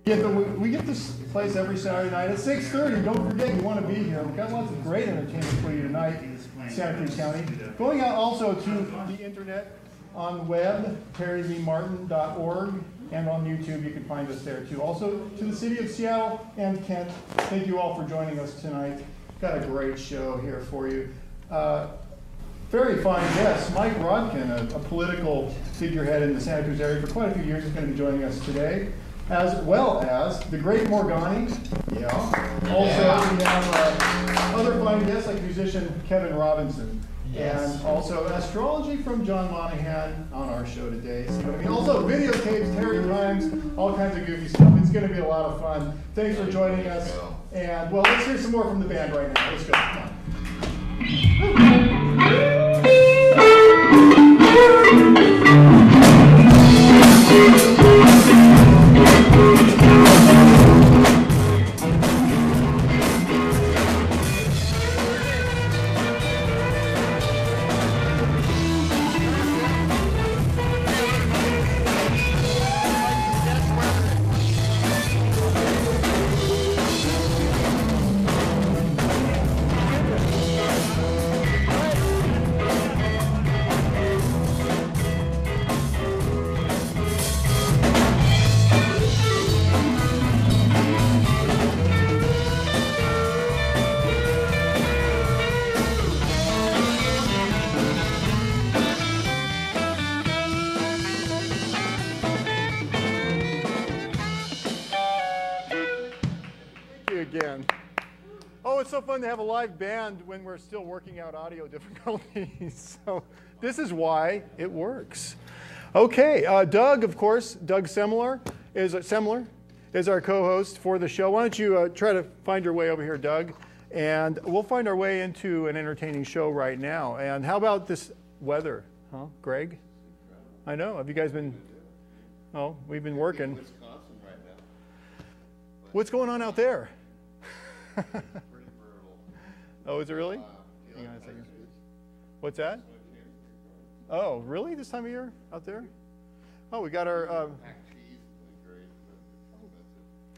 We get this place every Saturday night at 6:30. Don't forget, you want to be here. We've got lots of great entertainment for you tonight in Santa Cruz County. Going out also to the internet on the web, terryvmartin.org, and on YouTube. You can find us there too. Also to the city of Seattle and Kent. Thank you all for joining us tonight. Got a great show here for you. Very fine guest, Mike Rotkin, a political figurehead in the Santa Cruz area for quite a few years, is going to be joining us today, as well as the great Morgani. Yeah. Also, we have other fine guests like musician Kevin Robinson. Yes. And also Astrology from John Monahan on our show today. So, also videotapes, Terry Rhymes, all kinds of goofy stuff. It's going to be a lot of fun. Thanks for joining us. And well, let's hear some more from the band right now. Let's go. Come on. Again. Oh, it's so fun to have a live band when we're still working out audio difficulties. So this is why it works. Okay, Doug, of course, Doug Semler is our co-host for the show. Why don't you try to find your way over here, Doug? And we'll find our way into an entertaining show right now. And how about this weather, huh, Greg? I know. Have you guys been? Oh, we've been working. Wisconsin right now. What's going on out there? Pretty brutal. Oh, is it really? Hang on a second. What's that? Oh, really? This time of year out there? Oh, we got our. Oh,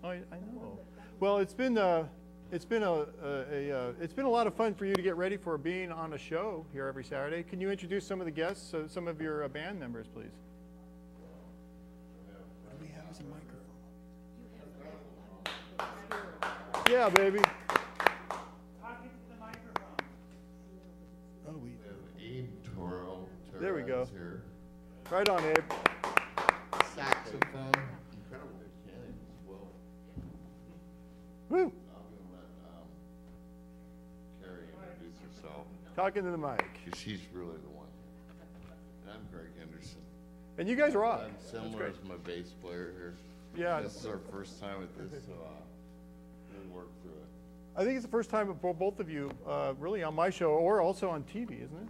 I know. Well, it's been a lot of fun for you to get ready for being on a show here every Saturday. Can you introduce some of the guests, some of your band members, please? What do we have as a microphone? Yeah, baby. Talking to the microphone. Oh, we have Abe Toro. There we go. Here. Right on, Abe. Saxophone. Incredible mechanic as well. Woo. I'm going to let Carrie introduce herself. Talking to the mic. Because she's really the one. And I'm Greg Henderson. And you guys rock. I'm similar as my bass player here. Yeah. This is our first time at this, so we'll work through it. I think it's the first time for both of you really on my show or also on TV, isn't it?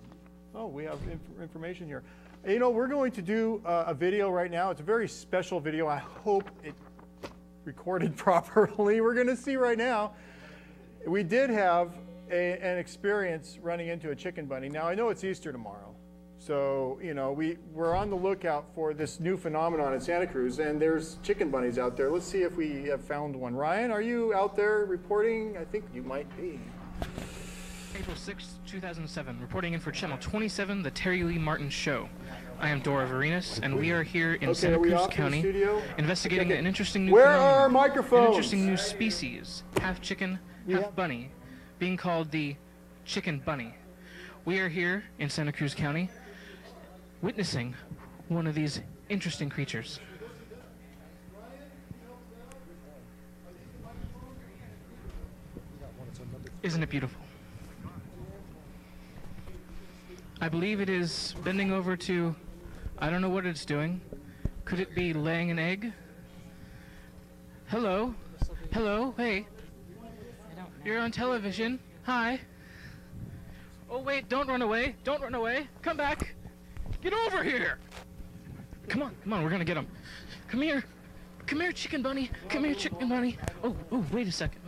Oh, we have information here. You know, we're going to do a video right now. It's a very special video. I hope it recorded properly. We're going to see right now. We did have an experience running into a chicken bunny. Now, I know it's Easter tomorrow. So, you know, we're on the lookout for this new phenomenon in Santa Cruz, and there's chicken bunnies out there. Let's see if we have found one. Ryan, are you out there reporting? I think you might be. April 6, 2007, reporting in for Channel 27, The Terry Lee Martin Show. I am Dora Varinas, and we are here in Santa Cruz County investigating an interesting new phenomenon. Where are our microphones? An interesting new species, half chicken, half bunny, being called the chicken bunny. We are here in Santa Cruz County witnessing one of these interesting creatures. Isn't it beautiful? I believe it is bending over to, I don't know what it's doing. Could it be laying an egg? Hello? Hello? Hey. You're on television. Hi. Oh, wait, don't run away. Don't run away. Come back. Get over here. Come on, we're going to get him. Come here. Come here, chicken bunny. Come here, chicken bunny. Oh, wait a second.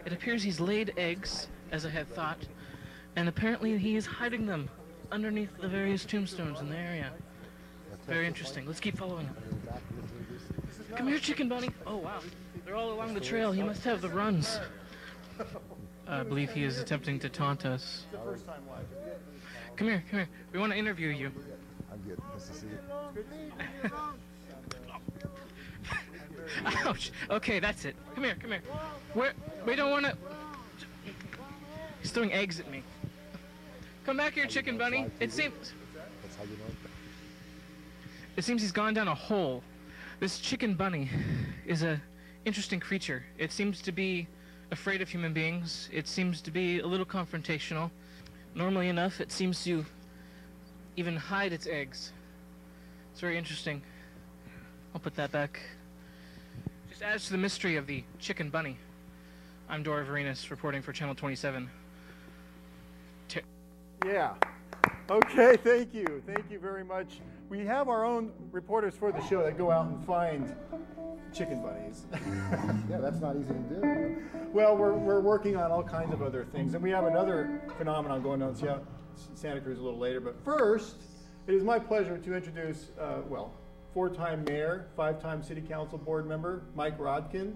It appears he's laid eggs, as I had thought, and apparently he is hiding them underneath the various tombstones in the area. Very interesting. Let's keep following him. Come here, chicken bunny. Oh, wow. They're all along the trail. He must have the runs. I believe he is attempting to taunt us. The first time live. Come here, come here. We want to interview you. I'm good. Nice to see you. Ouch. Okay, that's it. Come here, come here. We don't want to... He's throwing eggs at me. Come back here, chicken bunny. It seems... That's how you know it. It seems he's gone down a hole. This chicken bunny is a interesting creature. It seems to be afraid of human beings. It seems to be a little confrontational. Normally enough, it seems to even hide its eggs. It's very interesting. I'll put that back. Just adds to the mystery of the chicken bunny. I'm Dora Varinas, reporting for Channel 27. Yeah. Okay, thank you. Thank you very much. We have our own reporters for the show that go out and find chicken bunnies. Yeah, that's not easy to do. Well, we're working on all kinds of other things, and we have another phenomenon going on in Santa Cruz a little later. But first, it is my pleasure to introduce, well, 4-time mayor, 5-time city council board member, Mike Rotkin.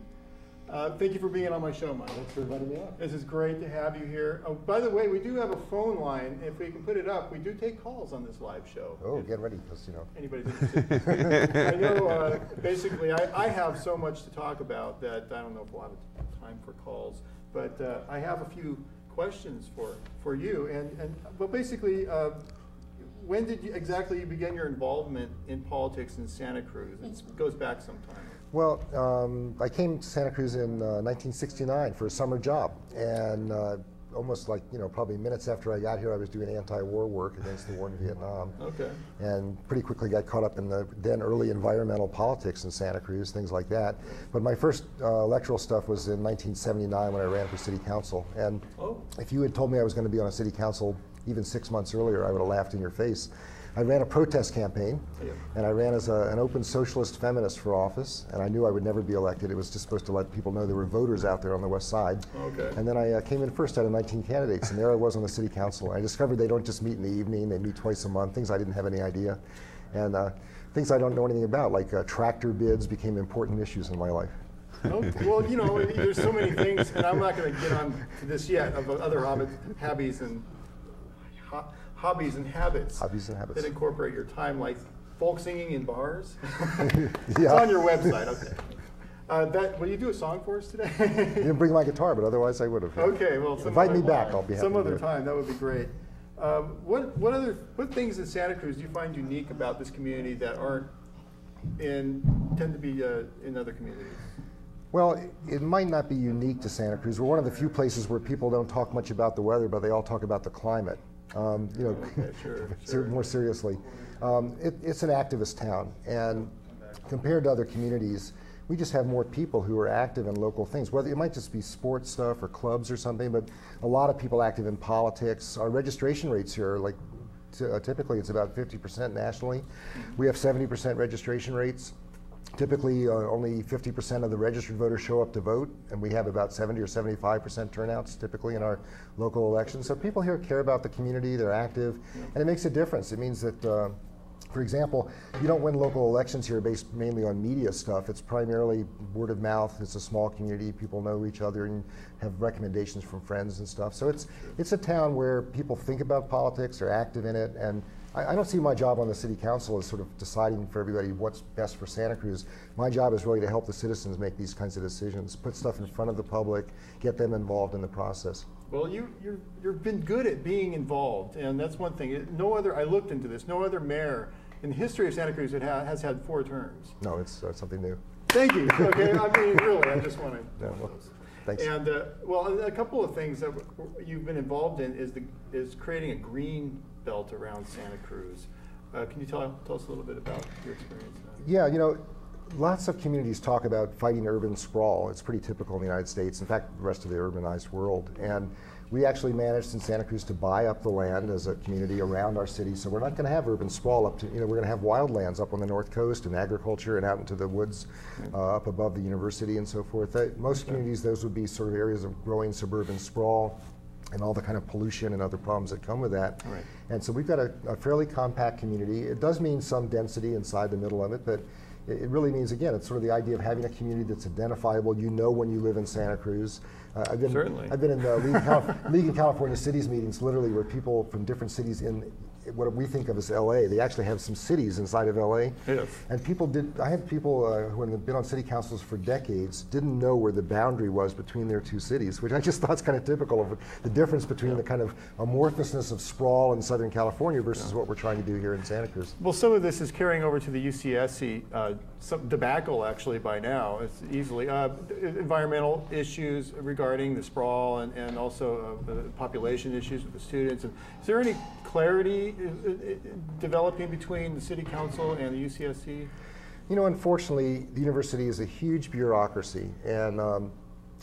Thank you for being on my show, Mike. Thanks for inviting me on. This is great to have you here. Oh, by the way, we do have a phone line. If we can put it up, we do take calls on this live show. Oh, get ready, because, you know. Anybody's interested. I know, basically, I have so much to talk about that I don't know if we'll have time for calls. But I have a few questions for you. But basically, when did you exactly begin your involvement in politics in Santa Cruz? It goes back some time. Well, I came to Santa Cruz in 1969 for a summer job, and almost like, you know, probably minutes after I got here, I was doing anti-war work against the war in Vietnam. Okay. And pretty quickly got caught up in the then early environmental politics in Santa Cruz, things like that. But my first electoral stuff was in 1979 when I ran for city council. And if you had told me I was going to be on a city council even 6 months earlier, I would have laughed in your face. I ran a protest campaign, and I ran as an open socialist feminist for office, and I knew I would never be elected. It was just supposed to let people know there were voters out there on the west side. Okay. And then I came in first out of 19 candidates, and there I was on the city council. I discovered they don't just meet in the evening, they meet twice a month, things I didn't have any idea. And things I don't know anything about, like tractor bids became important issues in my life. Well, you know, there's so many things, and I'm not going to get on to this yet, of other hobbies and habits that incorporate your time, like folk singing in bars. It's on your website. Okay. Will you do a song for us today? You didn't bring my guitar, but otherwise I would have. Okay, well, invite me back. I'll be happy. Some other time, that would be great. What things in Santa Cruz do you find unique about this community that tend to be in other communities? Well, it might not be unique to Santa Cruz. We're one of the few places where people don't talk much about the weather, but they all talk about the climate. You know, sure. More seriously, it's an activist town, and compared to other communities, we just have more people who are active in local things. Whether it might just be sports stuff or clubs or something, but a lot of people active in politics. Our registration rates here are like typically it's about 50% nationally. We have 70% registration rates. Typically, only 50% of the registered voters show up to vote, and we have about 70 or 75% turnouts typically in our local elections. So people here care about the community, they're active, and it makes a difference. It means that, for example, you don't win local elections here based mainly on media stuff. It's primarily word of mouth. It's a small community. People know each other and have recommendations from friends and stuff. So it's a town where people think about politics, are active in it, and I don't see my job on the city council as sort of deciding for everybody what's best for Santa Cruz. My job is really to help the citizens make these kinds of decisions, put stuff in front of the public, get them involved in the process. Well, you've been good at being involved, and that's one thing. I looked into this, no other mayor in the history of Santa Cruz has had 4 terms. No, it's something new. Thank you. Okay, I mean, really, I just want to. Yeah, well, thanks. And well, a couple of things that you've been involved in is creating a green belt around Santa Cruz. Can you tell us a little bit about your experience? Yeah, you know, lots of communities talk about fighting urban sprawl. It's pretty typical in the United States, in fact, the rest of the urbanized world. And we actually managed in Santa Cruz to buy up the land as a community around our city, so we're not going to have urban sprawl up to, you know, we're going to have wildlands up on the north coast and agriculture and out into the woods up above the university and so forth. Most communities, those would be sort of areas of growing suburban sprawl. and all the kind of pollution and other problems that come with that. Right. And so we've got a fairly compact community. It does mean some density inside the middle of it, but it really means, again, it's sort of the idea of having a community that's identifiable. You know when you live in Santa Cruz. I've been in the League of California Cities meetings, literally, where people from different cities in what we think of as LA, they actually have some cities inside of LA. Yes. And I had people who have been on city councils for decades, didn't know where the boundary was between their two cities, which I just thought is kind of typical of the difference between the kind of amorphousness of sprawl in Southern California versus what we're trying to do here in Santa Cruz. Well, some of this is carrying over to the UCSC, some debacle actually by now. It's easily environmental issues regarding the sprawl and also population issues with the students. And is there any clarity developing between the City Council and the UCSC? You know, unfortunately, the university is a huge bureaucracy, and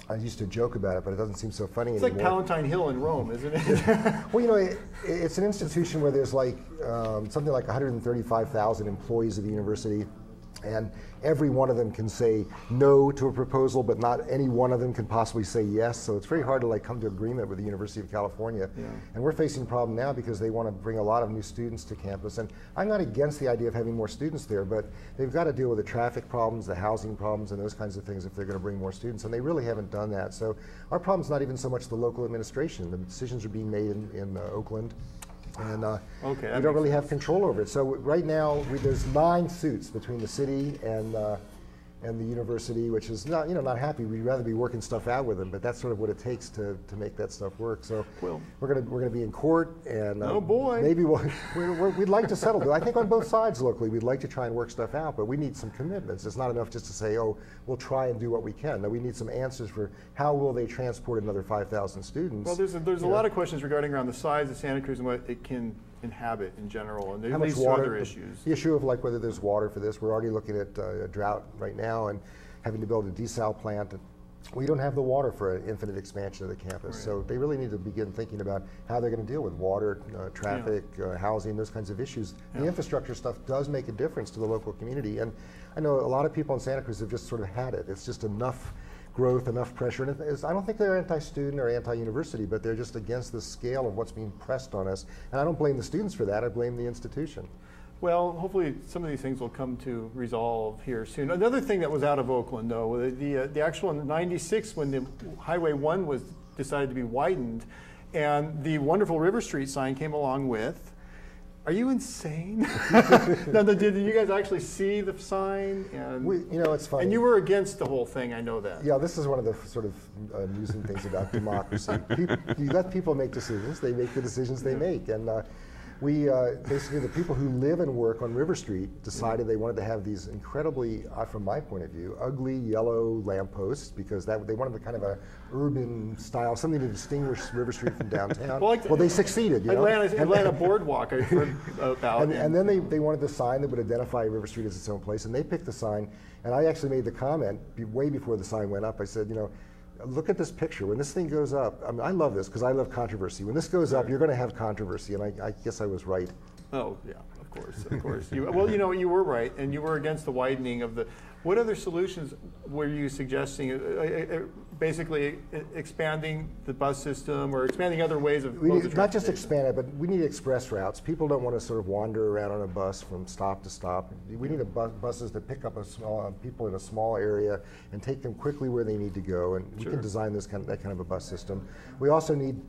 I used to joke about it, but it doesn't seem so funny anymore. It's like Palatine Hill in Rome, isn't it? Well, you know, it's an institution where there's like something like 135,000 employees of the university, and every one of them can say no to a proposal, but not any one of them can possibly say yes. So it's very hard to like come to agreement with the University of California. Yeah. And we're facing a problem now because they want to bring a lot of new students to campus. And I'm not against the idea of having more students there, but they've got to deal with the traffic problems, the housing problems, and those kinds of things if they're going to bring more students. And they really haven't done that. So our problem's not even so much the local administration. The decisions are being made in Oakland. And we don't really have control over it. So right now, there's 9 suits between the city and the university, which is not happy. We'd rather be working stuff out with them, but that's sort of what it takes to make that stuff work. So we're gonna be in court, and oh boy, maybe we'd like to settle it. I think on both sides locally, we'd like to try and work stuff out, but we need some commitments. It's not enough just to say, oh, we'll try and do what we can. No, we need some answers for how will they transport another 5,000 students. Well, there's a lot of questions regarding around the size of Santa Cruz and what it can inhabit in general, and how much these water, other issues. The issue of like whether there's water for this. We're already looking at a drought right now and having to build a desal plant. We don't have the water for an infinite expansion of the campus, right. So they really need to begin thinking about how they're going to deal with water, traffic, housing, those kinds of issues. The infrastructure stuff does make a difference to the local community, and I know a lot of people in Santa Cruz have just sort of had it. It's just enough growth, enough pressure, and I don't think they're anti-student or anti-university, but they're just against the scale of what's being pressed on us. And I don't blame the students for that, I blame the institution. Well, hopefully some of these things will come to resolve here soon. Another thing that was out of Oakland, though, the actual in '96 when the Highway 1 was decided to be widened, and the wonderful River Street sign came along with. Are you insane? Now, did you guys actually see the sign? And it's funny. And you were against the whole thing, I know that. Yeah, this is one of the sort of amusing things about democracy. You let people make decisions, they make the decisions they make. And we, basically the people who live and work on River Street decided they wanted to have these incredibly, from my point of view, ugly yellow lampposts because they wanted a kind of a urban style, something to distinguish River Street from downtown. Well, they succeeded. You know? Atlanta Boardwalk, I heard about. And then they wanted the sign that would identify River Street as its own place, and they picked the sign. And I actually made the comment way before the sign went up. I said, look at this picture. When this thing goes up, I mean, I love this because I love controversy. When this goes up, you're going to have controversy, and I guess I was right. Oh, yeah, of course. Well, you were right, and you were against the widening of the. What other solutions were you suggesting? Basically, expanding the bus system or expanding other ways of not just expand it, but we need express routes. People don't want to sort of wander around on a bus from stop to stop. We need buses that pick up people in a small area and take them quickly where they need to go, and we can design that kind of a bus system. We also need.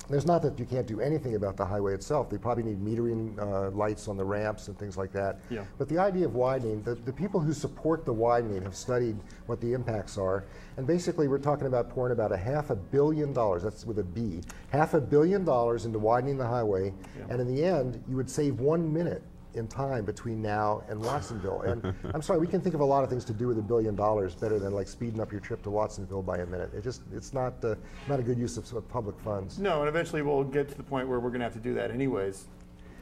There's not that you can't do anything about the highway itself. They probably need metering lights on the ramps and things like that. Yeah. But the idea of widening, the people who support the widening have studied what the impacts are. And basically we're talking about pouring about $500 million, that's with a B, $500 million into widening the highway. Yeah. And in the end, you would save 1 minute in time between now and Watsonville. And I'm sorry, we can think of a lot of things to do with $1 billion better than like speeding up your trip to Watsonville by a minute. It's not a good use of public funds. No, and eventually we'll get to the point where we're going to have to do that anyways.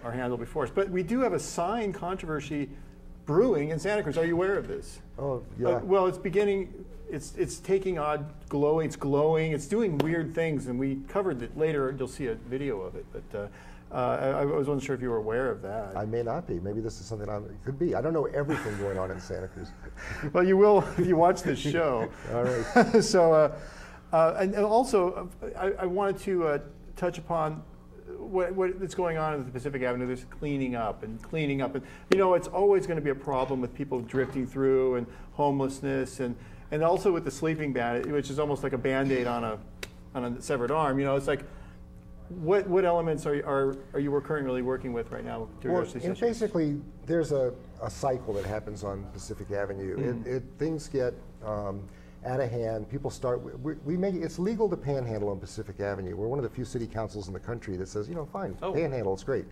Our hand will be forced. But we do have a sign controversy brewing in Santa Cruz. Are you aware of this? Oh, yeah. Well, it's beginning. It's taking odd glowing. It's glowing. It's doing weird things, and we covered it later. You'll see a video of it, but. I wasn't sure if you were aware of that. I may not be. Maybe this is something it could be. I don't know everything going on in Santa Cruz. Well, you will if you watch this show. All right. So, and also, I wanted to touch upon what's going on in the Pacific Avenue. There's cleaning up, and you know, it's always going to be a problem with people drifting through and homelessness, and also with the sleeping ban, which is almost like a Band-Aid on a severed arm. You know, it's like, what elements are you currently working with right now? Well, basically, there's a cycle that happens on Pacific Avenue. Things get out of hand. People start. It's legal to panhandle on Pacific Avenue. We're one of the few city councils in the country that says, you know, fine, panhandle, it's great,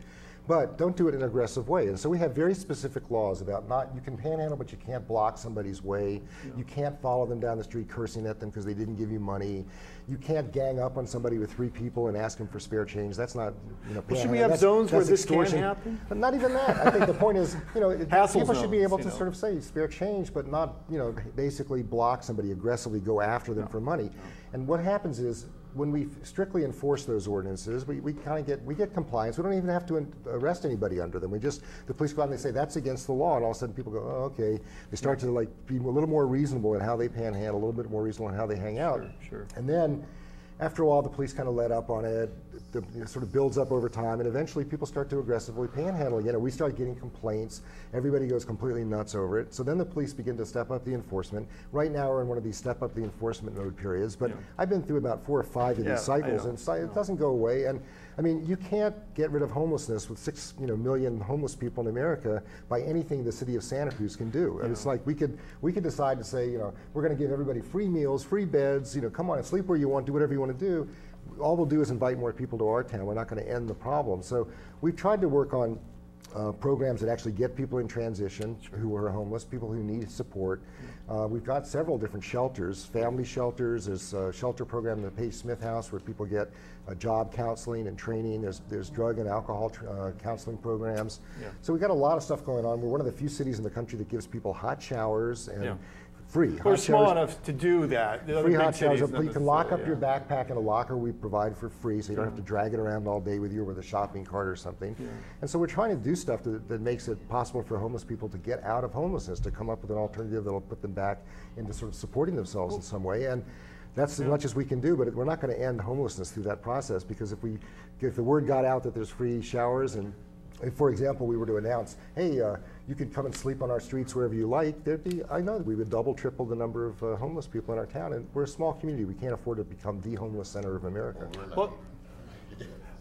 but don't do it in an aggressive way. And so we have very specific laws about you can panhandle, but you can't block somebody's way. You can't follow them down the street cursing at them because they didn't give you money. You can't gang up on somebody with 3 people and ask them for spare change. That's not, you know, well, should we have zones where this can happen? But not even that. I think the point is, you know, people should be able to know. sort of say spare change, but not, you know, basically block somebody, aggressively go after them for money. And what happens is, when we strictly enforce those ordinances, we get compliance. We don't even have to arrest anybody under them. The police go out and they say that's against the law, and all of a sudden people go, oh, okay. They start to like be a little more reasonable in how they panhandle, a little bit more reasonable in how they hang out. Sure. And then, after a while, the police kind of let up on it. It sort of builds up over time, and eventually people start to aggressively panhandle. You know, we start getting complaints. Everybody goes completely nuts over it. So then the police begin to step up the enforcement. Right now we're in one of these step up the enforcement mode periods, but I've been through about 4 or 5 of these cycles, and it doesn't go away. And I mean, you can't get rid of homelessness with 6 million homeless people in America by anything the city of Santa Cruz can do. And it's like we could decide to say, you know, we're going to give everybody free meals, free beds, you know, come on and sleep where you want, do whatever you want to do. All we'll do is invite more people to our town. We're not going to end the problem. So we've tried to work on programs that actually get people in transition who are homeless, people who need support. We've got several different shelters, family shelters. There's a shelter program in the Paige Smith House where people get job counseling and training. There's drug and alcohol counseling programs. So we've got a lot of stuff going on. We're one of the few cities in the country that gives people hot showers and free. We're small enough to do that. Free hot showers. You can lock up your backpack in a locker we provide for free, so you don't have to drag it around all day with you or with a shopping cart or something. And so we're trying to do stuff that makes it possible for homeless people to get out of homelessness, to come up with an alternative that will put them back into sort of supporting themselves in some way. And that's as much as we can do, but we're not going to end homelessness through that process, because if the word got out that there's free showers, and if, for example, we were to announce, hey, you could come and sleep on our streets wherever you like, I know that we would double, triple the number of homeless people in our town, and we're a small community. We can't afford to become the homeless center of America. Well,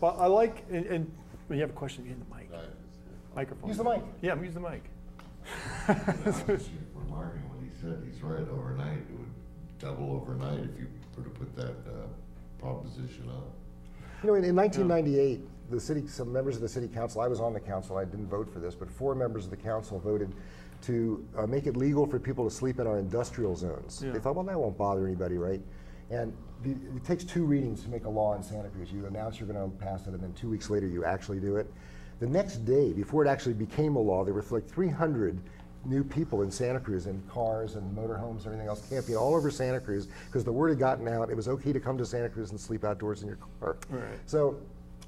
I like, and when you have a question, get the mic. Microphone. Use the mic. Yeah, use the mic. For Morgani, when he said he's right, overnight, it would double overnight if you were to put that proposition up. You know, in 1998, some members of the city council, I was on the council, I didn't vote for this, but 4 members of the council voted to make it legal for people to sleep in our industrial zones. They thought, well, that won't bother anybody, right? And it takes 2 readings to make a law in Santa Cruz. You announce you're going to pass it, and then 2 weeks later you actually do it. The next day, before it actually became a law, there were like 300 new people in Santa Cruz in cars and motorhomes and everything else, camping all over Santa Cruz, because the word had gotten out. It was okay to come to Santa Cruz and sleep outdoors in your car. So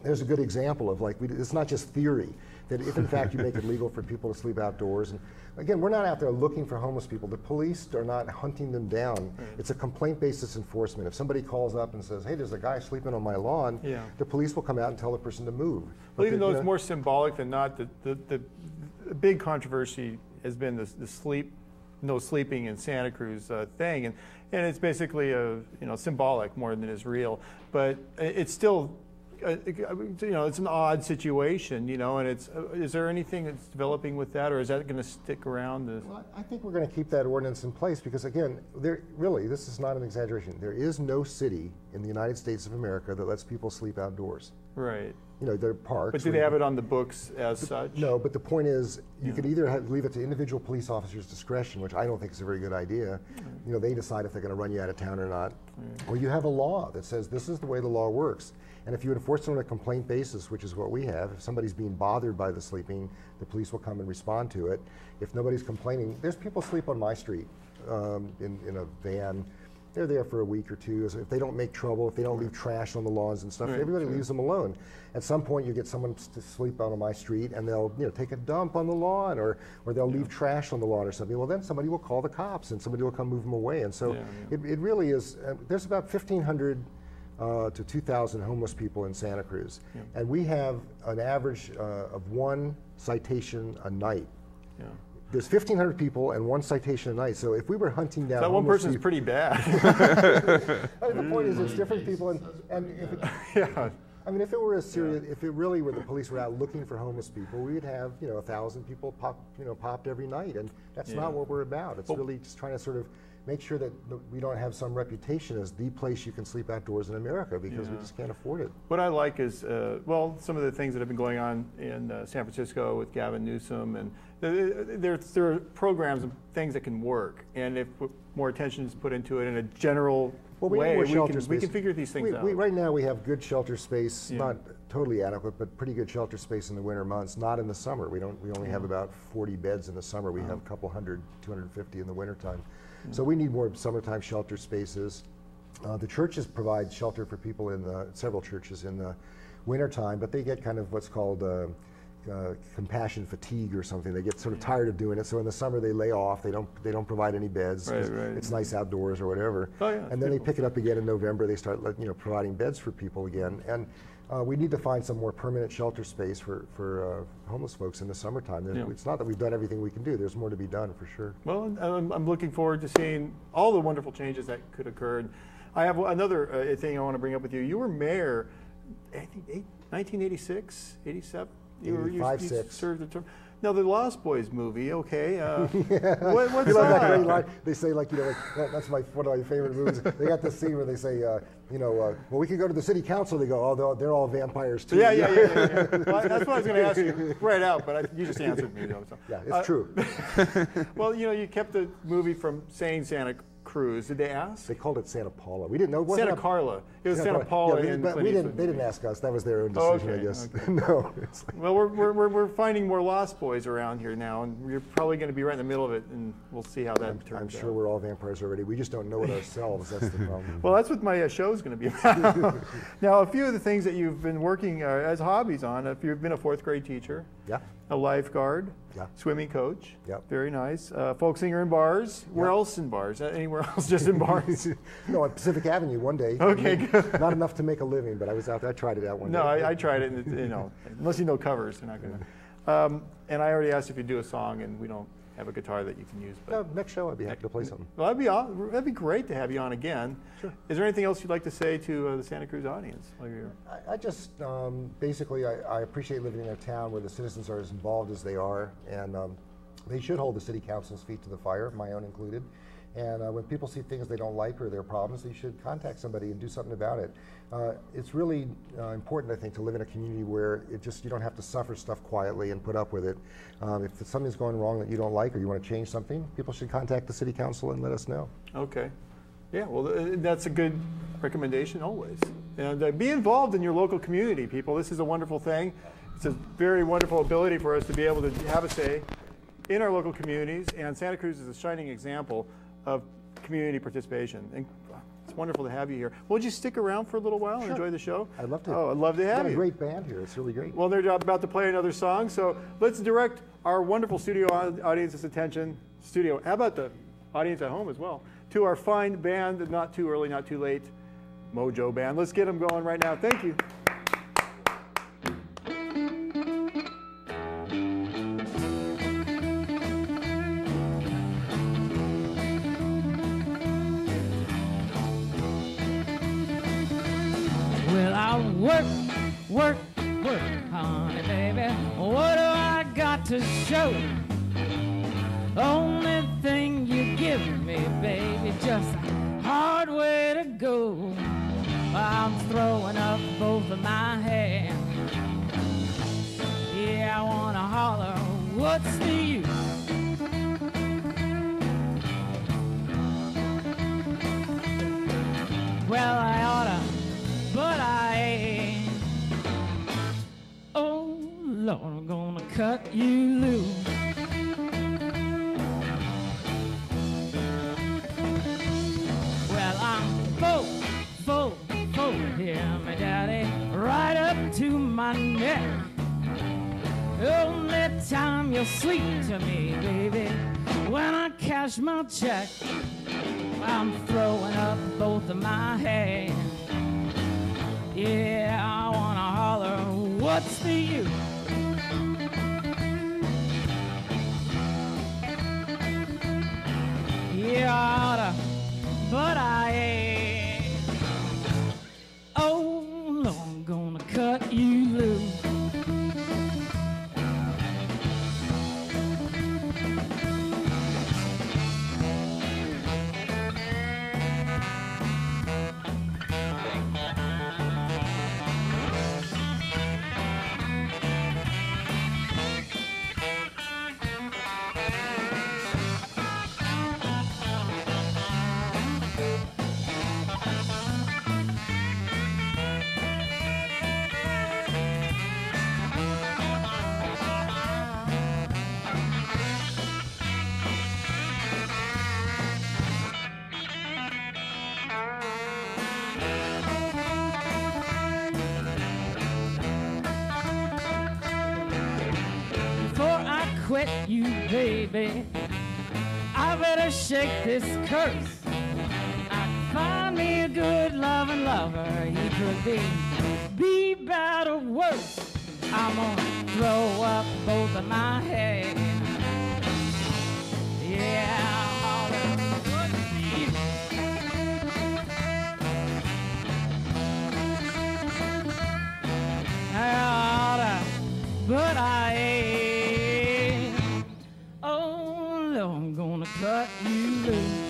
there's a good example of, like, it's not just theory, that if in fact you make it legal for people to sleep outdoors. And again, we're not out there looking for homeless people. The police are not hunting them down. It's a complaint basis enforcement. If somebody calls up and says, hey, there's a guy sleeping on my lawn, the police will come out and tell the person to move. Well, even though it's more symbolic than not, the big controversy has been the no sleeping in Santa Cruz thing, and it's basically symbolic more than it is real. But it's still, it's an odd situation, and is there anything that's developing with that, or is that going to stick around? Well, I think we're going to keep that ordinance in place, because again, really, this is not an exaggeration. There is no city in the United States of America that lets people sleep outdoors. Right. There are parks. But do they have it on the books as such? No, but the point is, you could either leave it to individual police officers' discretion, which I don't think is a very good idea. They decide if they're going to run you out of town or not. Or you have a law that says this is the way the law works. And if you enforce it on a complaint basis, which is what we have, if somebody's being bothered by the sleeping, the police will come and respond to it. If nobody's complaining, there's people sleep on my street in a van. They're there for a week or 2. If they don't make trouble, if they don't leave trash on the lawns and stuff, everybody leaves them alone. At some point, you get someone to sleep out on my street, and they'll take a dump on the lawn, or they'll leave trash on the lawn or something. Well, then somebody will call the cops, and somebody will come move them away. And so it really is. There's about 1,500 to 2,000 homeless people in Santa Cruz. And we have an average of 1 citation a night. There's 1,500 people and 1 citation a night. So if we were hunting down that one person's pretty bad. The point is, it's different people, and if it, I mean, if it were a serious, if it really were the police were out looking for homeless people, we'd have 1,000 people popped every night, and that's not what we're about. It's really just trying to sort of make sure that we don't have some reputation as the place you can sleep outdoors in America, because we just can't afford it. What I like is, well, some of the things that have been going on in San Francisco with Gavin Newsom, and there are programs and things that can work, and if more attention is put into it in a general way, we can figure these things out. Right now we have good shelter space, not totally adequate, but pretty good shelter space in the winter months, not in the summer. We only have about 40 beds in the summer. We have a couple hundred, 250 in the wintertime. So we need more summertime shelter spaces. The churches provide shelter for people in several churches in the wintertime, but they get kind of what's called compassion fatigue or something. They get sort of tired of doing it, so in the summer they lay off. They don't provide any beds. It's nice outdoors or whatever. And then they pick it up again in November. They start providing beds for people again. And we need to find some more permanent shelter space for homeless folks in the summertime. It's not that we've done everything we can do. There's more to be done for sure. Well, I'm looking forward to seeing all the wonderful changes that could occur. And I have another thing I want to bring up with you. You were mayor, I think, 1986, 87? You served the term. Now, the Lost Boys movie, okay. What's that great line? They say, that's one of my favorite movies. They got this scene where they say, well, we can go to the city council. They go, oh, they're all vampires too. Yeah. Well, that's what I was going to ask you right out, but you just answered me. So. Yeah, it's true. Well, you kept the movie from saying Santa Cruz. Did they ask? They called it Santa Paula. We didn't know. Santa Carla. It was Santa Paula. But they didn't ask us. That was their own decision, I guess. No. Well, we're finding more Lost Boys around here now, and we're probably going to be right in the middle of it, and we'll see how that turns out. I'm sure we're all vampires already. We just don't know it ourselves. That's the problem. Well, that's what my show is going to be about. Now, a few of the things that you've been working as hobbies on. If you've been a 4th grade teacher. Yeah. A lifeguard, swimming coach, very nice. Folk singer in bars. Where else in bars? Anywhere else? Just in bars? No, on Pacific Avenue one day. Okay, good. Not enough to make a living, but I was out there. I tried it out one day. No, I tried it, and unless you know covers, you're not going to. And I already asked if you do a song, and we don't have a guitar that you can use. But no, next show I'd be happy to play something. Well, that'd be great to have you on again. Sure. Is there anything else you'd like to say to the Santa Cruz audience while you're here? I just, basically, I appreciate living in a town where the citizens are as involved as they are, and they should hold the city council's feet to the fire, my own included. And when people see things they don't like or their problems, they should contact somebody and do something about it. It's really important, I think, to live in a community where you don't have to suffer stuff quietly and put up with it. If something's going wrong that you don't like or you want to change something, people should contact the city council and let us know. Okay. Yeah, well, that's a good recommendation always. And be involved in your local community, people. This is a wonderful thing. It's a very wonderful ability for us to be able to have a say in our local communities, and Santa Cruz is a shining example of community participation. And it's wonderful to have you here. Would you stick around for a little while and enjoy the show? I'd love to. Oh, I'd love to have you. We've got a great band here. It's really great. Well, they're about to play another song, so let's direct our wonderful studio audience's attention. How about the audience at home as well? To our fine band, Not Too Early, Not Too Late, Mojo Band. Let's get them going right now. Thank you. Well, I'll work, honey, baby. What do I got to show? Only thing you give me, baby, just a hard way to go. I'm throwing up both of my hands. Yeah, I wanna holler, what's the use? Well, I oughta, but I ain't. Oh, Lord, I'm gonna cut you loose. Well, I'm full here, my daddy, right up to my neck. Only time you'll sleep to me, baby, when I cash my check. I'm throwing up both of my hands. Yeah, I wanna holler, what's the use? Yeah, I oughta, but I ain't. Oh, Lord, I'm gonna cut you loose. Quit you, baby. I better shake this curse. I find me a good loving lover. He could be bad or worse. I'm gonna throw up both of my hands. Yeah, holler, what's the use? I oughta, but I ain't. I'm gonna cut you loose.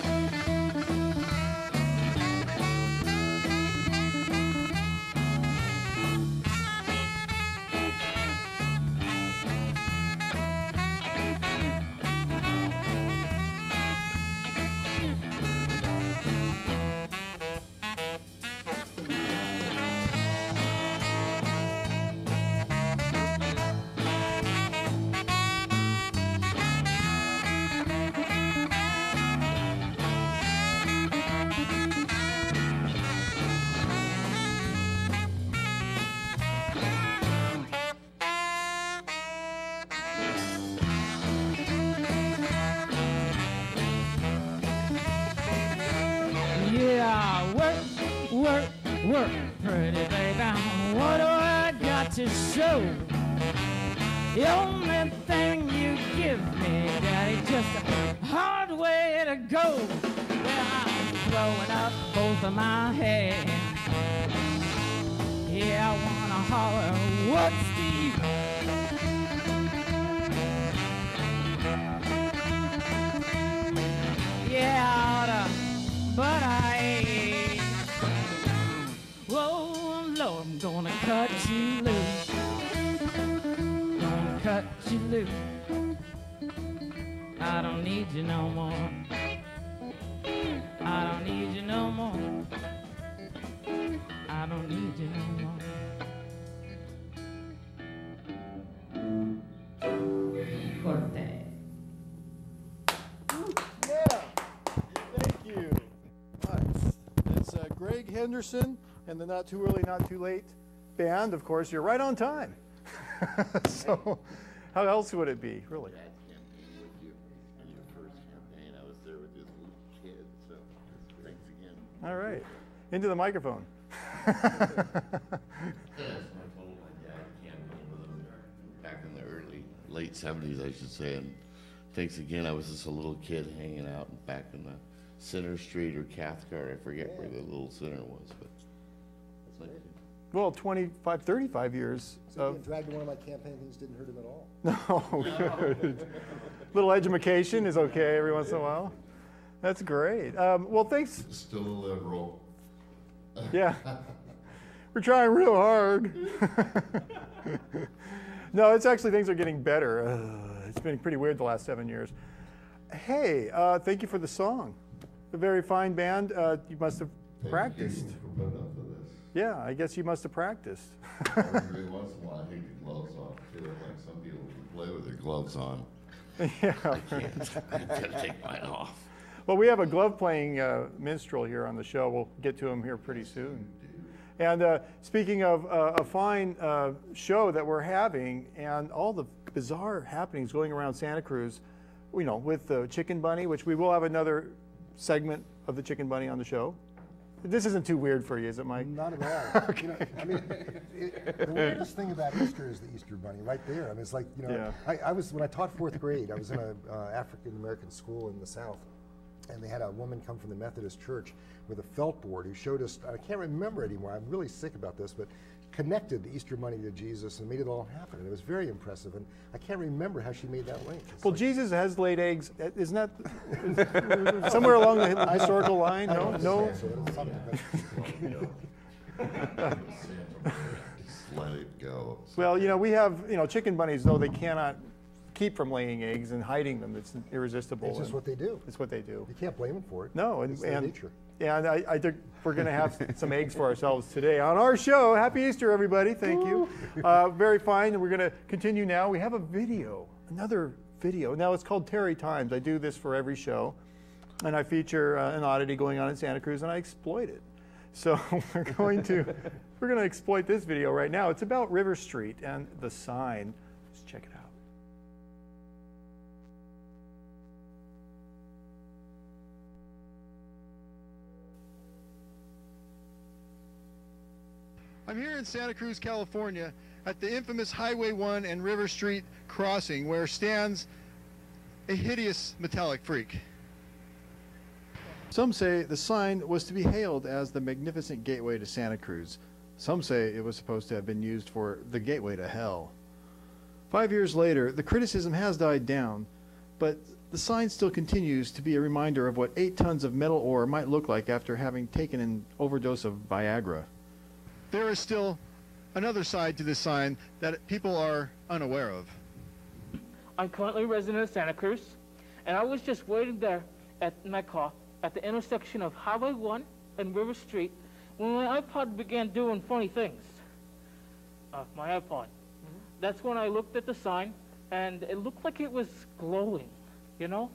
Work, pretty baby, what do I got to show? The only thing you give me, Daddy, just a hard way to go. Well, I'm throwing up both of my hands. Yeah, I wanna holler, what's the use? Yeah, I oughta, but I ain't. Whoa, Lord, I'm gonna cut you loose. Gonna cut you loose. I don't need you no more. I don't need you no more. I don't need you no more. Corte. Yeah, thank you. Nice. It's Greg Henderson and the Not Too Early, Not Too Late band. Of course, you're right on time. So, how else would it be, really? That campaign with you on your first campaign. I was there with this little kid, so thanks again. All right. Into the microphone. Yes, I told my dad campaigned with him back in the late 70s, I should say. And thanks again. I was just a little kid hanging out back in the Center Street or Cathcart. I forget where the little center was, but that's like Well, 25, 35 years. So being dragged to one of my campaign things didn't hurt him at all. No, good. Little education is okay every once in a while. That's great. Well, thanks. still a liberal. Yeah. We're trying real hard. No, it's actually, things are getting better. It's been pretty weird the last 7 years. Hey, thank you for the song. A very fine band. You must have practiced. Thank you for putting up with this. Yeah, I guess you must have practiced. Every once in a while, I take the gloves off too. Like some people can play with their gloves on. Yeah. I can't. I gotta take mine off. Well, we have a glove-playing minstrel here on the show. We'll get to him here pretty soon. And speaking of a fine show that we're having and all the bizarre happenings going around Santa Cruz, you know, with the Chicken Bunny, which we will have another segment of the Chicken Bunny on the show. This isn't too weird for you, is it, Mike? Not at all. Okay. You know, I mean, the weirdest thing about Easter is the Easter Bunny right there. I mean, it's like, you know, I was, when I taught 4th grade, I was in an African-American school in the South, and they had a woman come from the Methodist Church with a felt board who showed us, I can't remember anymore, I'm really sick about this, but connected the Easter Bunny to Jesus and made it all happen. And it was very impressive, and I can't remember how she made that link. Well, like, Jesus has laid eggs. Isn't that somewhere along the historical line? No? No? Just let it go. Well, you know, we have, you know, chicken bunnies, though they cannot keep from laying eggs and hiding them. It's irresistible. It's just what they do. It's what they do. You can't blame them for it. No, it's their nature. Yeah, and I think we're going to have some eggs for ourselves today on our show. Happy Easter, everybody. Thank you. Very fine. And we're going to continue now. We have a video, another video. Now, it's called Terry Times. I do this for every show. And I feature an oddity going on in Santa Cruz, and I exploit it. So we're going to exploit this video right now. It's about River Street and the sign. Let's check it out. I'm here in Santa Cruz, California, at the infamous Highway 1 and River Street crossing, where stands a hideous metallic freak. Some say the sign was to be hailed as the magnificent gateway to Santa Cruz. Some say it was supposed to have been used for the gateway to hell. 5 years later, the criticism has died down, but the sign still continues to be a reminder of what 8 tons of metal ore might look like after having taken an overdose of Viagra. There is still another side to this sign that people are unaware of. I'm currently a resident of Santa Cruz, and I was just waiting there at my car at the intersection of Highway 1 and River Street when my iPod began doing funny things. My iPod. That's when I looked at the sign, and it looked like it was glowing, you know?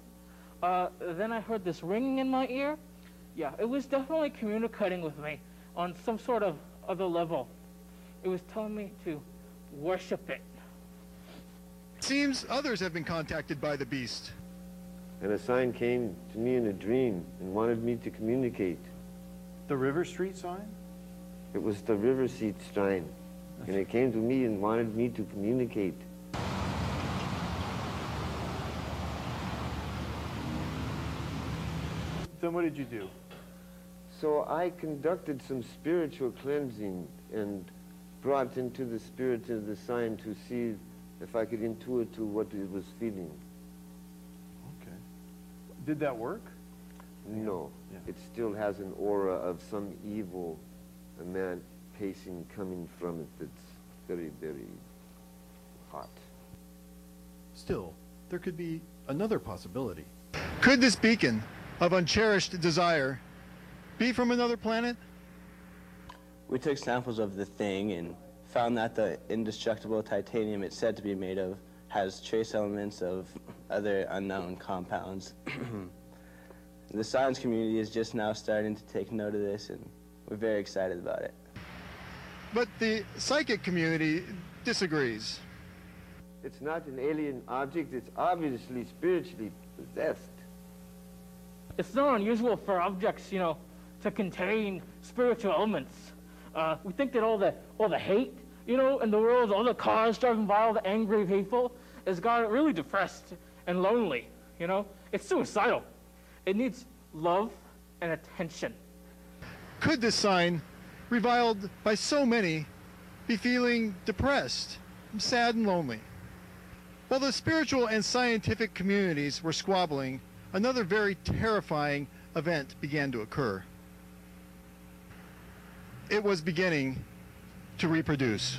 Then I heard this ringing in my ear. Yeah, it was definitely communicating with me on some sort of other level. It was telling me to worship it. It seems others have been contacted by the beast. And a sign came to me in a dream and wanted me to communicate. The River Street sign? It was the River Street sign. And it came to me and wanted me to communicate. Then what did you do? So I conducted some spiritual cleansing and brought into the spirit of the sign to see if I could intuit to what it was feeling. Okay. Did that work? No. Yeah. It still has an aura of some evil, a man pacing coming from it that's very, very hot. Still, there could be another possibility. Could this beacon of uncherished desire be from another planet? We took samples of the thing and found that the indestructible titanium it's said to be made of has trace elements of other unknown compounds. The science community is just now starting to take note of this, and we're very excited about it. But the psychic community disagrees. It's not an alien object, it's obviously spiritually possessed. It's not unusual for objects, you know, to contain spiritual elements. We think that all the hate, you know, in the world, all the cars driving by, all the angry people, has got it really depressed and lonely, you know? It's suicidal. It needs love and attention. Could this sign, reviled by so many, be feeling depressed, sad and lonely? While the spiritual and scientific communities were squabbling, another very terrifying event began to occur. It was beginning to reproduce.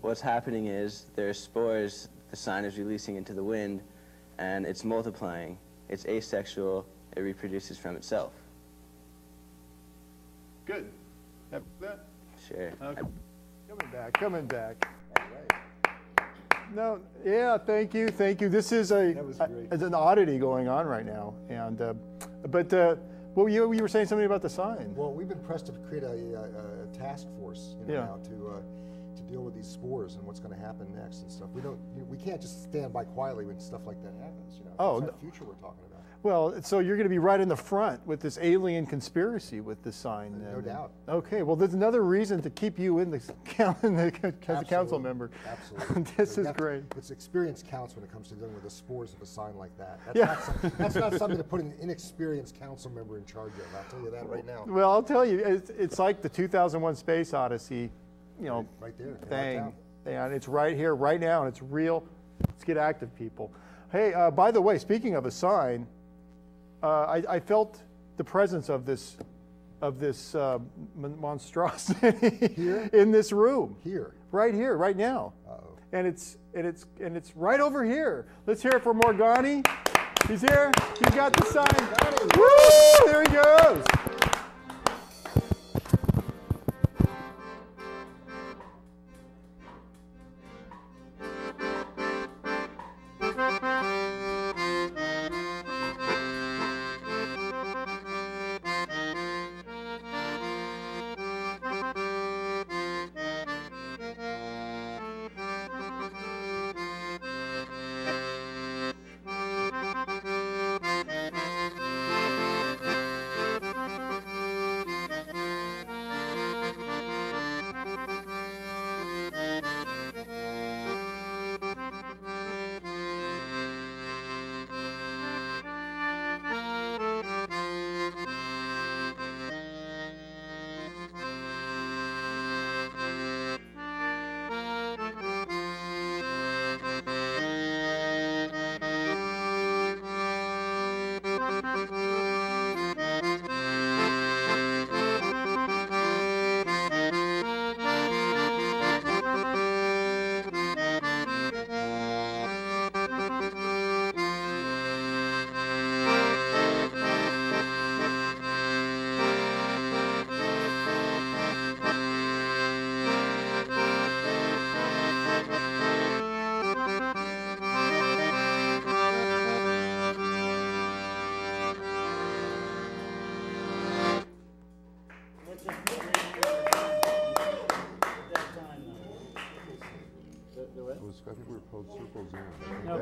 What's happening is there's spores the sign is releasing into the wind, and it's multiplying. It's asexual. It reproduces from itself. Good. Happy with that? Sure. Okay. Coming back. No, yeah, thank you. This is it's an oddity going on right now, and well, you were saying something about the sign. Well, we've been pressed to create a task force, you know, now to deal with these spores and what's going to happen next and stuff. We can't just stand by quietly when stuff like that happens. You know, Oh, that's our future we're talking about. Well, so you're going to be right in the front with this alien conspiracy with this sign. No doubt. Okay, well, there's another reason to keep you in the as a council member. Absolutely. This is great. It's experience counts when it comes to dealing with the spores of a sign like that. That's, Yeah. that's not something to put an inexperienced council member in charge of. I'll tell you that right now. Well, I'll tell you, it's like the 2001 Space Odyssey, you know, right there, thing. And it's right here, right now, and it's real. Let's get active, people. Hey, by the way, speaking of a sign, I felt the presence of this monstrosity Here? in this room. Here. Right here, right now. Uh-oh. And it's right over here. Let's hear it for Morgani. He's here. He's got the sign. Woo! There he goes. I think we were called circles in. No,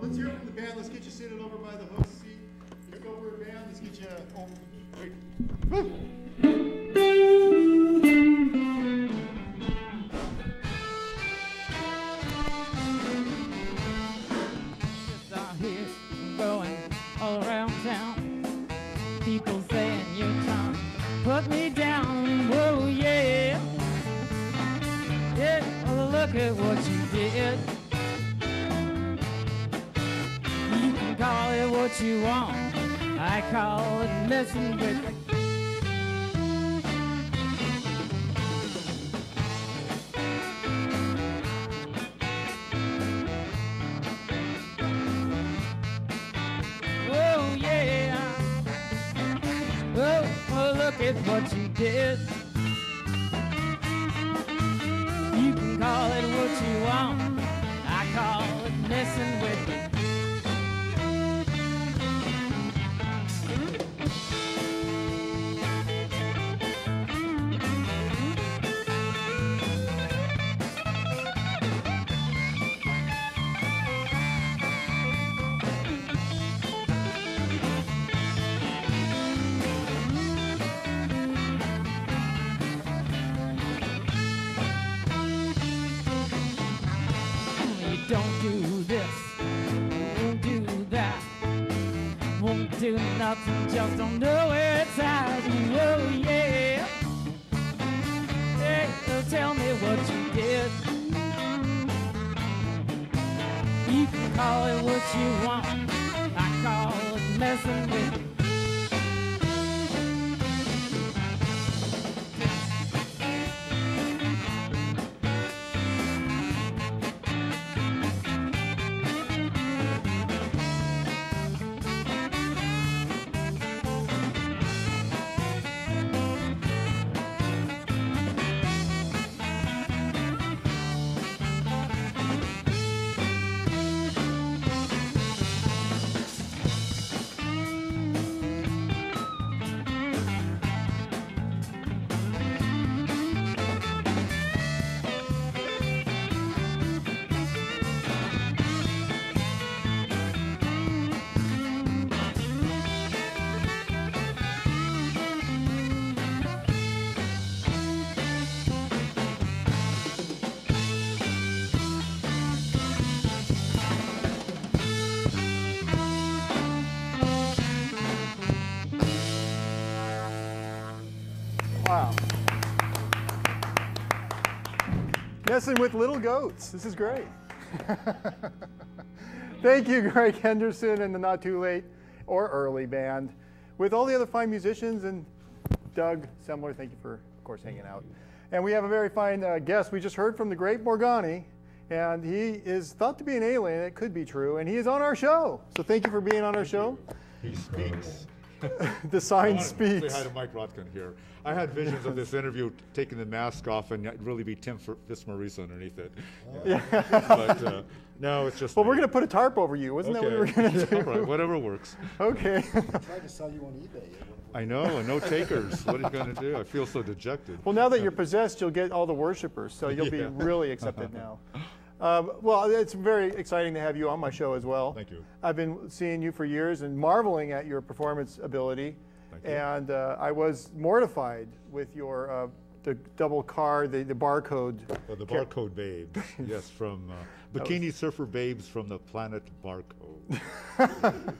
Let's hear it from the band. Let's get you seated over by the host seat. Just over a band. Let's get you home. Wait. Woo! Out here going all around town. People saying you're trying to put me down. Whoa, yeah. Yeah, well, look at what you did. You can call it what you want. I call it messing with you. Oh, yeah. Oh, well, look at what you did. You can call it what messing with me. Don't do this, won't do that, won't do nothing, just don't know where it's at. Oh yeah, hey, tell me what you did. You can call it what you want, I call it messing with you. Wow. Messing with little goats. This is great. Thank you, Greg Henderson and the Not Too Late or Early Band. With all the other fine musicians and Doug Semler, thank you for, of course, hanging out. And we have a very fine guest. We just heard from the great Morgani, and he is thought to be an alien. It could be true, and he is on our show. So thank you for being on our show. He speaks. The sign I speaks. Say hi to Mike Rotkin here. I had visions of this interview taking the mask off and it'd really be Tim Vismarisa underneath it. Yeah. But no, it's just. Well, we're going to put a tarp over you. Wasn't that what we were going to do? All right, whatever works. Okay. I tried to sell you on eBay. I know, and no takers. What are you going to do? I feel so dejected. Well, now that you're possessed, you'll get all the worshipers, so you'll be really accepted now. Well, it's very exciting to have you on my show as well. Thank you. I've been seeing you for years and marveling at your performance ability. Thank you. And I was mortified with your the double car, the barcode. Oh, the barcode babes. Yes, from Bikini Surfer babes from the planet Barcode.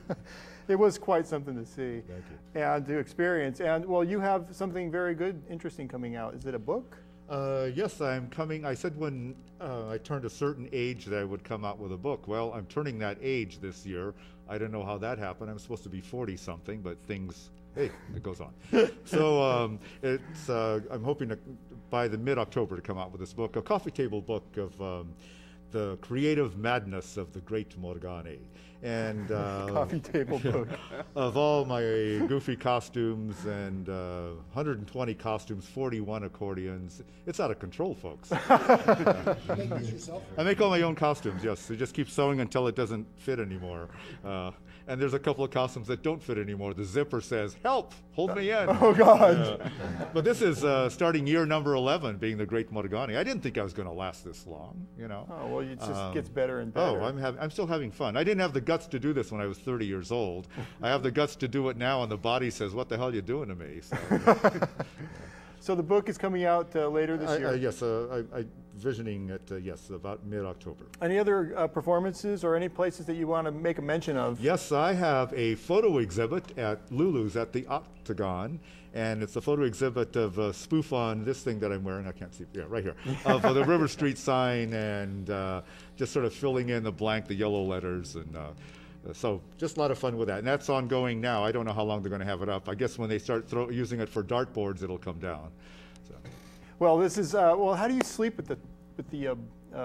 It was quite something to see. Thank you. And to experience. And well, you have something very good, interesting coming out. Is it a book? Yes, I'm coming. I said when I turned a certain age that I would come out with a book. Well, I'm turning that age this year. I don't know how that happened. I'm supposed to be 40-something, but things, hey, it goes on. So I'm hoping to, by the mid-October to come out with this book, a coffee table book of the creative madness of the great Morgani. And coffee table book of all my goofy costumes and 120 costumes, 41 accordions. It's out of control, folks. You make these yourself? I make all my own costumes, yes. I just keep sewing until it doesn't fit anymore. And there's a couple of costumes that don't fit anymore. The zipper says, "Help, hold me in." Oh, God. But this is starting year number 11, being the great Morgani. I didn't think I was going to last this long, you know. Oh, well, it just gets better and better. Oh, I'm still having fun. I didn't have the guts to do this when I was 30 years old. I have the guts to do it now, and the body says, "What the hell are you doing to me?" So, so the book is coming out later this year? Yes, I'm visioning it, yes, about mid-October. Any other performances or any places that you want to make a mention of? Yes, I have a photo exhibit at Lulu's at the Octagon, and it's a photo exhibit of a spoof on this thing that I'm wearing. I can't see, yeah, right here, of the River Street sign, and just sort of filling in the blank, the yellow letters, and so just a lot of fun with that. And that's ongoing now. I don't know how long they're going to have it up. I guess when they start using it for dartboards, it'll come down. So. Well, this is, well, how do you sleep with the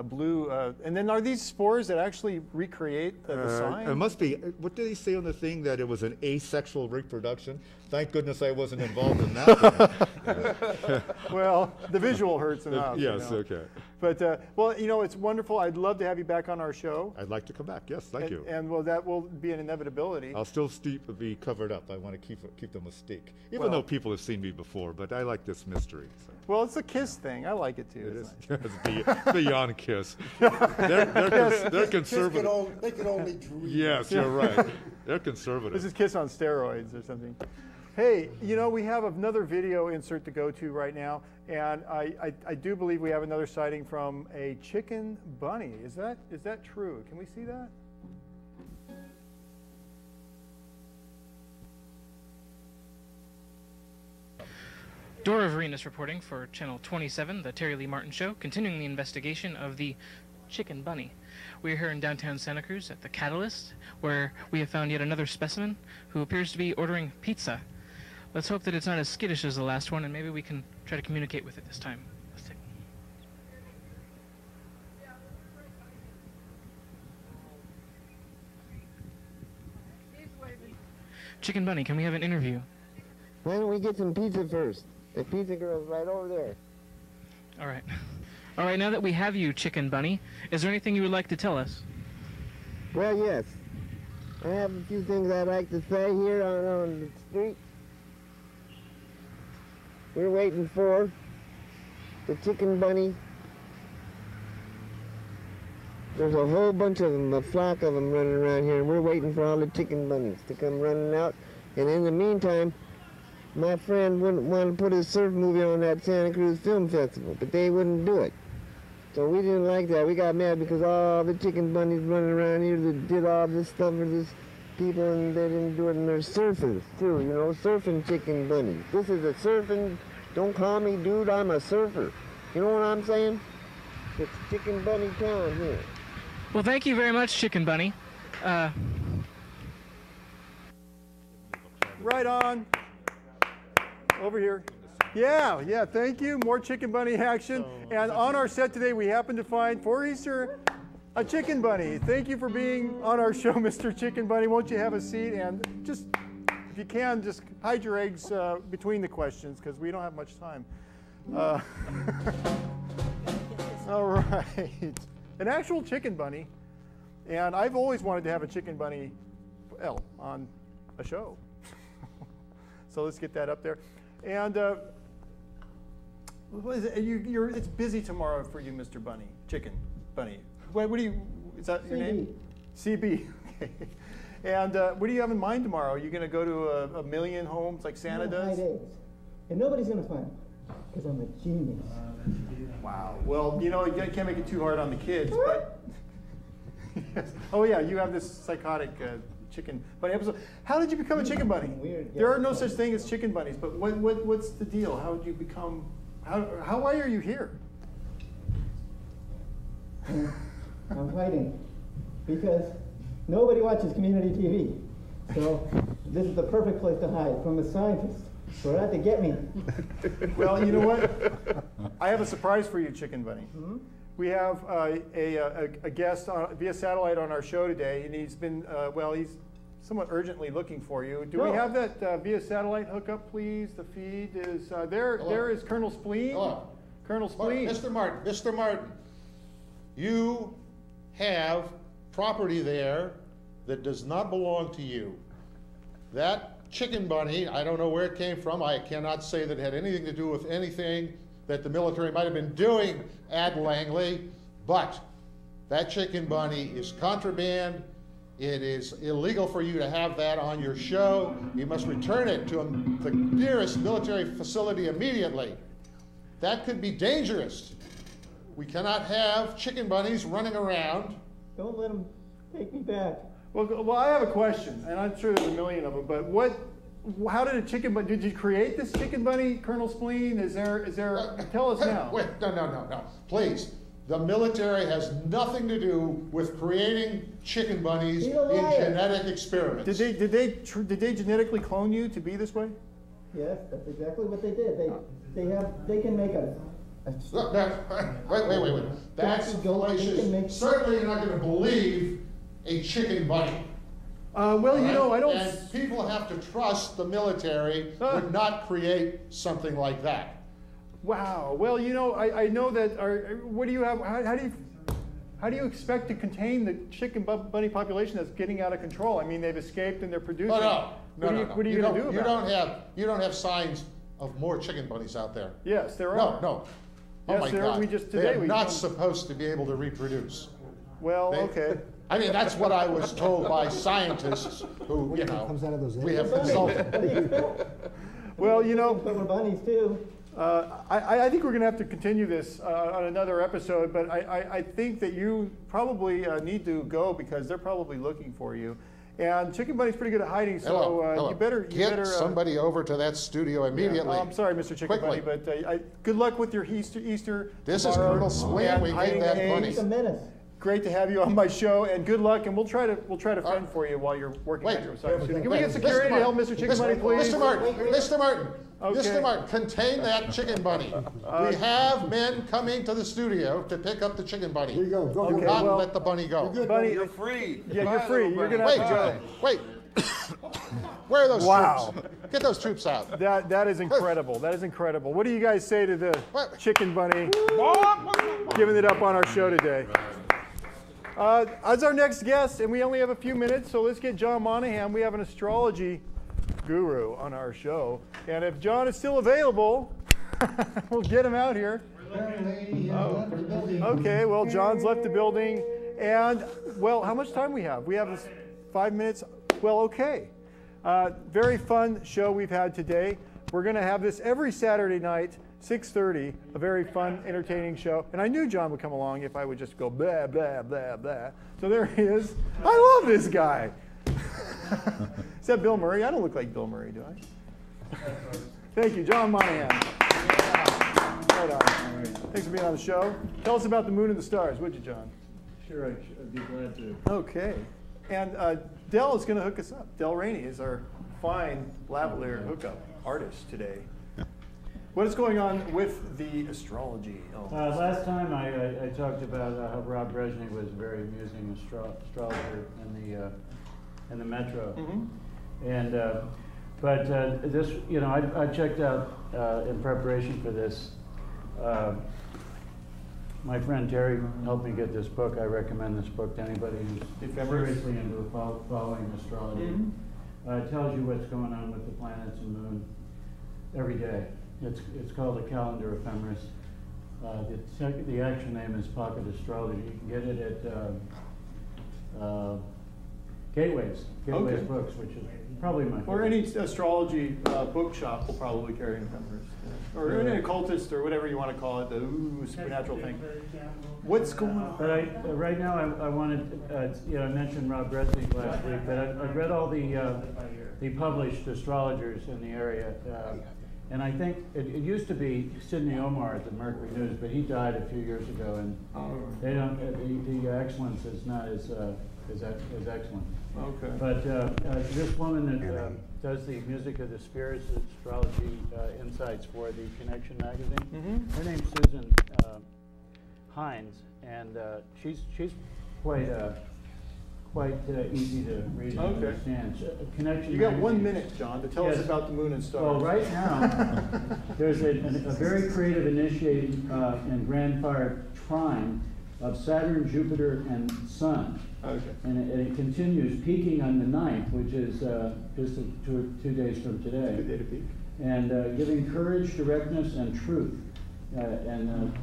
blue. And then are these spores that actually recreate the sign? It must be. What did he say on the thing, that it was an asexual reproduction? Thank goodness I wasn't involved in that. Well, the visual hurts enough. Yes, okay. But, well, you know, it's wonderful. I'd love to have you back on our show. I'd like to come back, yes, thank you. And, well, that will be an inevitability. I'll still be covered up. I want to keep the mystique. Even though people have seen me before, but I like this mystery. So. Well, it's a Kiss thing. I like it, too. It is. Nice. It's beyond Kiss. They're conservative. They can only dream. Yes, you're right. They're conservative. This is Kiss on steroids or something. Hey, you know, we have another video insert to go to right now, and I do believe we have another sighting from a chicken bunny. Is that true? Can we see that? Dora Varinas reporting for Channel 27, The Terry Lee Martin Show, continuing the investigation of the chicken bunny. We're here in downtown Santa Cruz at the Catalyst, where we have found yet another specimen who appears to be ordering pizza. Let's hope that it's not as skittish as the last one, and maybe we can try to communicate with it this time. Let's take. Chicken bunny, can we have an interview? Why don't we get some pizza first? The pizza girl's right over there. All right. All right, now that we have you, Chicken Bunny, is there anything you would like to tell us? Well, yes. I have a few things I'd like to say here on the street. We're waiting for the chicken bunny. There's a whole bunch of them, a flock of them running around here, and we're waiting for all the chicken bunnies to come running out. And in the meantime, my friend wouldn't want to put his surf movie on that Santa Cruz Film Festival, but they wouldn't do it. So we didn't like that. We got mad because all the chicken bunnies running around here that did all this stuff for this people, and they didn't do it, and they're surfers too, you know, surfing chicken bunnies. This is a surfing, don't call me dude, I'm a surfer. You know what I'm saying? It's chicken bunny town here. Well, thank you very much, Chicken Bunny. Right on. Over here. Yeah, thank you. More chicken bunny action. And on our set today, we happen to find, for Easter, a chicken bunny. Thank you for being on our show, Mr. Chicken Bunny. Won't you have a seat? And just, if you can, just hide your eggs between the questions, because we don't have much time. All right. An actual chicken bunny. And I've always wanted to have a chicken bunny, well, on a show. So let's get that up there. And what is it? It's busy tomorrow for you, Mr. Bunny, Chicken Bunny. What do you, is that your name? CB. Okay. And what do you have in mind tomorrow? Are you going to go to a million homes like Santa does? 5 days. And nobody's going to find me, because I'm a genius. Wow. Well, you know, you can't make it too hard on the kids, but. Yes. Oh, yeah, you have this psychotic chicken bunny episode. How did you become a chicken bunny? Weird. There are no such thing as chicken bunnies, but what's the deal? How did you become, why are you here? I'm hiding because nobody watches community TV. So this is the perfect place to hide from the scientists who are out to get me. Well, you know what? I have a surprise for you, Chicken Bunny. Hmm? We have a guest via satellite on our show today, and he's been, well, he's somewhat urgently looking for you. Do we have that via satellite hookup, please? The feed is, there is Colonel Spleen. Hello. Colonel Spleen. Mr. Martin, you have property there that does not belong to you. That chicken bunny, I don't know where it came from. I cannot say that it had anything to do with anything that the military might have been doing at Langley, but that chicken bunny is contraband. It is illegal for you to have that on your show. You must return it to the nearest military facility immediately. That could be dangerous. We cannot have chicken bunnies running around. Don't let them take me back. Well, I have a question, and I'm sure there's a million of them, but how did a chicken bunny, did you create this chicken bunny, Colonel Spleen? Tell us now. Wait, no, please. The military has nothing to do with creating chicken bunnies in genetic experiments. Did they genetically clone you to be this way? Yes, that's exactly what they did. They can make a Look, wait. That's fallacious. Certainly you're not going to believe a chicken bunny. Well, you know, I don't. And people have to trust the military would not create something like that. Wow. Well, you know, I know that. What do you have? How do you expect to contain the chicken bunny population that's getting out of control? I mean, they've escaped and they're producing. No. What are you going to do about it? You don't have signs of more chicken bunnies out there. Yes, there are. No. Oh Yes, my there, God. they're not supposed to be able to reproduce. Well, okay. I mean, that's what I was told by scientists who, you know, comes out of those we have consulted. Well, you know, But we're bunnies too. I think we're going to have to continue this on another episode, but I think that you probably need to go because they're probably looking for you. And Chicken Bunny's pretty good at hiding, so Hello. you better get somebody over to that studio immediately. I'm sorry, Mr. Chicken Bunny, but good luck with your Easter. This is Colonel Swing. We gave that bunny. He's a menace. Great to have you on my show, and good luck. And we'll try to fend for you while you're working on your side. Can we get security to help Mr. Chicken Bunny, please? Mr. Martin. Okay. Mr. Martin, contain that chicken bunny. We have men coming to the studio to pick up the chicken bunny. Here you go. Do not let the bunny go. Bunny, You're free. Yeah, you're free. You're going to have to go. Wait. Where are those troops? Get those troops out. That is incredible. That is incredible. What do you guys say to the Chicken Bunny giving it up on our show today? As our next guest, and we only have a few minutes, so let's get John Monahan. We have an astrology guru on our show. And if John is still available, we'll get him out here. Okay, well, John's left the building. And, well, how much time we have? We have 5 minutes. Well, okay. Very fun show we've had today. We're going to have this every Saturday night, 6:30, a very fun, entertaining show. And I knew John would come along if I would just go blah, blah, blah, blah. So there he is. I love this guy. Is that Bill Murray? I don't look like Bill Murray, do I? Thank you, John Monahan. Right on. Thanks for being on the show. Tell us about the moon and the stars, would you, John? Sure, I'd be glad to. Okay. And Del is going to hook us up. Del Rainey is our fine lavalier hookup artist today. What is going on with the astrology? Last time I talked about how Rob Brezhnev was a very amusing astrologer in the Metro. Mm-hmm. And but this, you know, I checked out in preparation for this. My friend Terry helped me get this book. I recommend this book to anybody who's seriously into following astrology. Mm-hmm. It tells you what's going on with the planets and moon every day. It's called a calendar ephemeris. The actual name is Pocket Astrology. You can get it at Gateways Books, which is probably my favorite. Or any astrology bookshop will probably carry an ephemeris. Or any occultist or whatever you want to call it, the supernatural thing. What's going on? But right now I wanted, I mentioned Rob Brezhnev last week, but I've read all the published astrologers in the area. And I think it used to be Sidney Omar at the Mercury News, but he died a few years ago, and they don't. The excellence is not as excellent. Okay. But this woman that does the Music of the Spheres astrology insights for the Connection magazine, her name's Susan Hines, and she's quite easy to read and understand. Connection. You got magazine. 1 minute, John, to tell us about the moon and stars. Well, right now, there's a very creative initiating and grand fire trine of Saturn, Jupiter, and Sun. Okay. And it continues, peaking on the 9th, which is just 2 days from today. Good day to peak. And giving courage, directness, and truth. And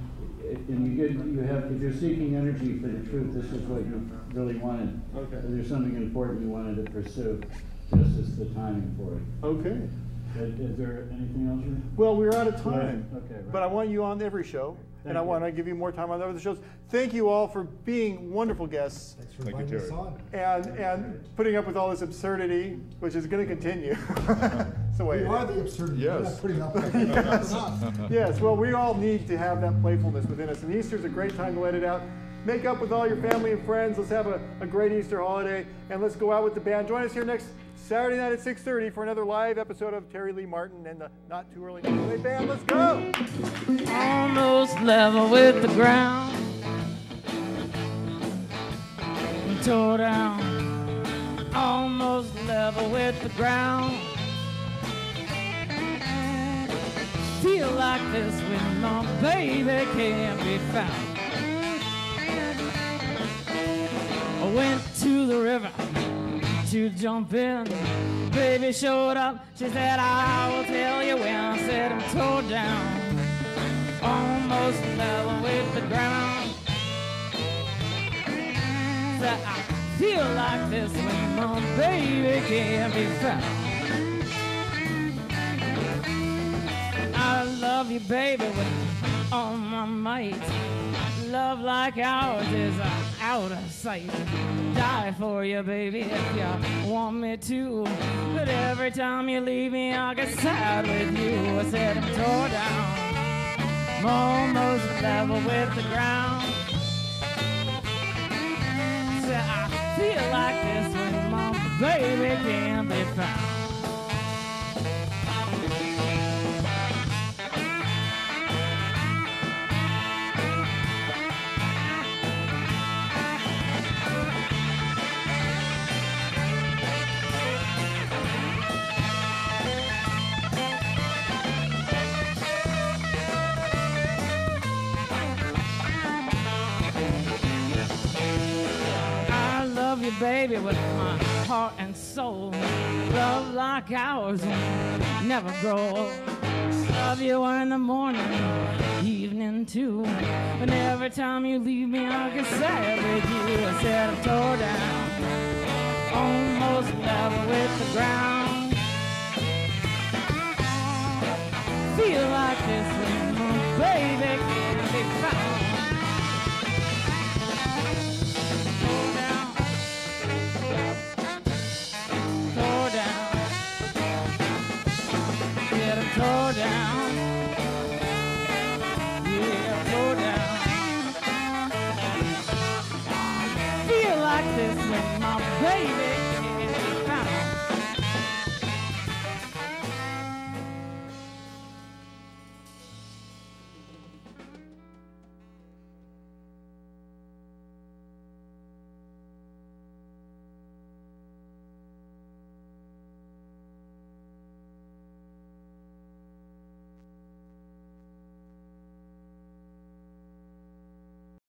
you have, if you're seeking energy for the truth, this is what you really wanted. Okay. If there's something important you wanted to pursue, this is the timing for it. Okay. Is there anything else? Well, we're out of time. Yeah. Okay. Right. But I want you on every show, and I want to give you more time on other shows. Thank you all for being wonderful guests. Thanks for inviting us on. And putting up with all this absurdity, which is going to continue. So We are the absurdity. Yes. We're not putting up with it. Yes. Yes. Well, we all need to have that playfulness within us, and Easter's a great time to let it out. make up with all your family and friends. Let's have a great Easter holiday, and let's go out with the band. Join us here next Saturday night at 6:30 for another live episode of Terry Lee Martin and the Not Too Early to Play Band. Let's go! Almost level with the ground, tore down, almost level with the ground. Feel like this when my baby can't be found. I went to the river to jump in. Baby showed up, she said, I will tell you when. I said, I'm tore down, almost level with the ground. Said, I feel like this when my baby can't be found. I love you, baby, with all my might. Love like ours is out of sight. Die for you, baby, if you want me to. But every time you leave me, I get sad with you. I said I'm tore down, I'm almost level with the ground. Said I feel like this when my baby can't be found. Baby, with my heart and soul, love like ours will never grow. Love you in the morning, evening too. And every time you leave me, I get sad with you. I said I'm tore down, almost level with the ground. Feel like this when my baby can't be found. Tore down, yeah, tore down. Feel like this when my baby